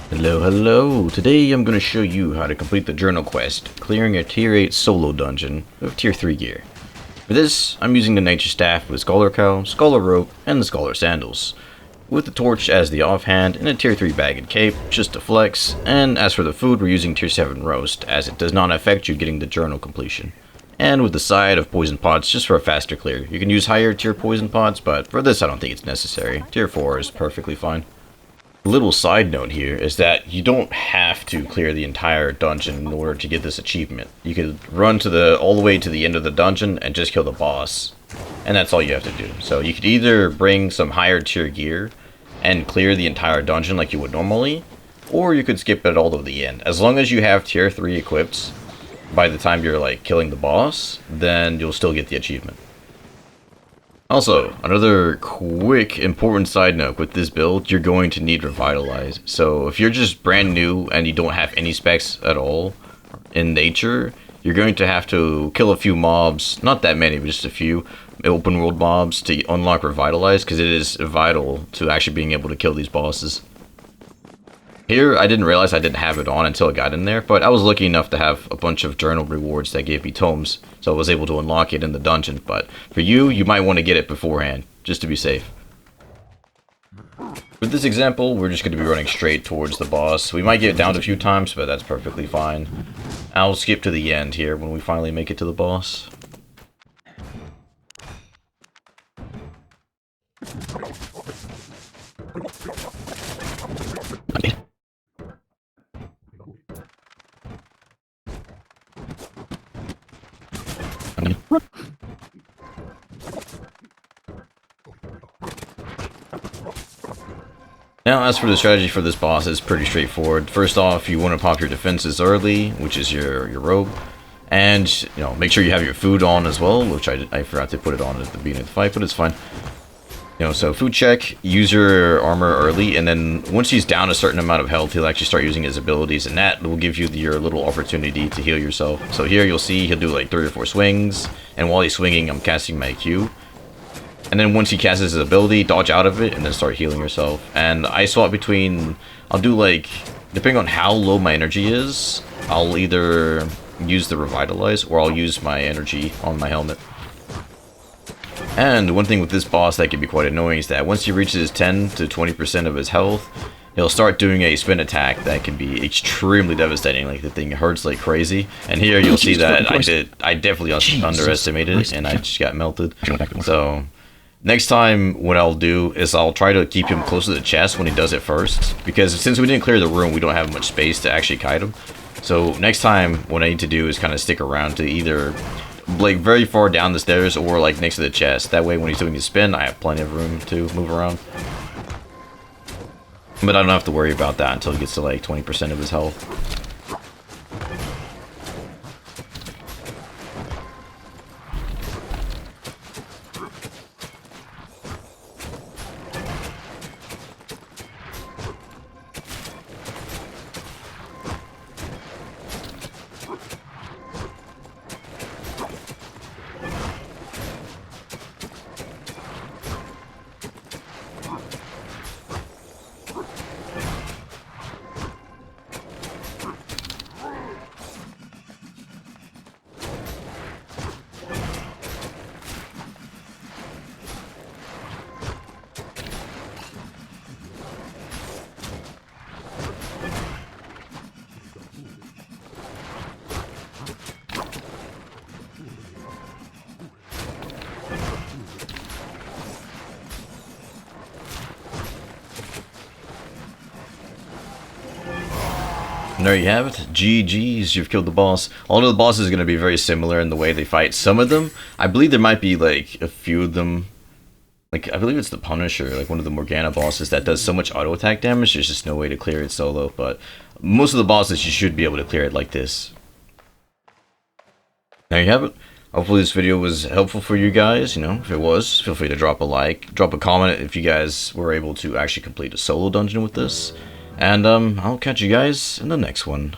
Hello, hello! Today I'm going to show you how to complete the journal quest, clearing a tier 8 solo dungeon with tier 3 gear. For this, I'm using the nature staff with Scholar Cow, Scholar Rope, and the Scholar Sandals, with the torch as the offhand and a tier 3 bag and cape just to flex, and as for the food we're using tier 7 roast as it does not affect you getting the journal completion. And with the side of poison pots just for a faster clear. You can use higher tier poison pots, but for this I don't think it's necessary. Tier 4 is perfectly fine. Little side note here is that you don't have to clear the entire dungeon in order to get this achievement. You could run all the way to the end of the dungeon and just kill the boss, and that's all you have to do. So you could either bring some higher tier gear and clear the entire dungeon like you would normally, or you could skip it all to the end. As long as you have tier 3 equipped by the time you're like killing the boss, then you'll still get the achievement. Also, another quick important side note, with this build, you're going to need Revitalize. So if you're just brand new and you don't have any specs at all in nature, you're going to have to kill a few mobs, not that many, but just a few open world mobs to unlock Revitalize, because it is vital to actually being able to kill these bosses. Here, I didn't realize I didn't have it on until I got in there, but I was lucky enough to have a bunch of journal rewards that gave me tomes, so I was able to unlock it in the dungeon. But for you, you might want to get it beforehand, just to be safe. With this example, we're just going to be running straight towards the boss. We might get downed a few times, but that's perfectly fine. I'll skip to the end here when we finally make it to the boss. Now, as for the strategy for this boss, it's pretty straightforward. First off, you want to pop your defenses early, which is your robe, and make sure you have your food on as well, which I forgot to put it on at the beginning of the fight, but it's fine. So food check, use your armor early, and then once he's down a certain amount of health, he'll actually start using his abilities, and that will give you your little opportunity to heal yourself. So here you'll see he'll do like 3 or 4 swings, and while he's swinging, I'm casting my Q. And then once he casts his ability, dodge out of it, and then start healing yourself. And I swap between, I'll do like, depending on how low my energy is, I'll either use the Revitalize, or I'll use my energy on my helmet. And one thing with this boss that can be quite annoying is that once he reaches 10 to 20% of his health, he'll start doing a spin attack that can be extremely devastating. Like, the thing hurts like crazy. And here you'll see that I definitely underestimated it, and I just got melted. So next time what I'll do is I'll try to keep him close to the chest when he does it first, because since we didn't clear the room, we don't have much space to actually kite him. So next time what I need to do is kind of stick around to either like very far down the stairs or like next to the chest. That way when he's doing his spin, I have plenty of room to move around. But I don't have to worry about that until he gets to like 20% of his health. And there you have it. GG's, you've killed the boss. All of the bosses are going to be very similar in the way they fight. Some of them, I believe there might be like a few of them. Like, I believe it's the Punisher, like one of the Morgana bosses that does so much auto attack damage, there's just no way to clear it solo. But most of the bosses, you should be able to clear it like this. There you have it. Hopefully this video was helpful for you guys. If it was, feel free to drop a like, drop a comment if you guys were able to actually complete a solo dungeon with this. And I'll catch you guys in the next one.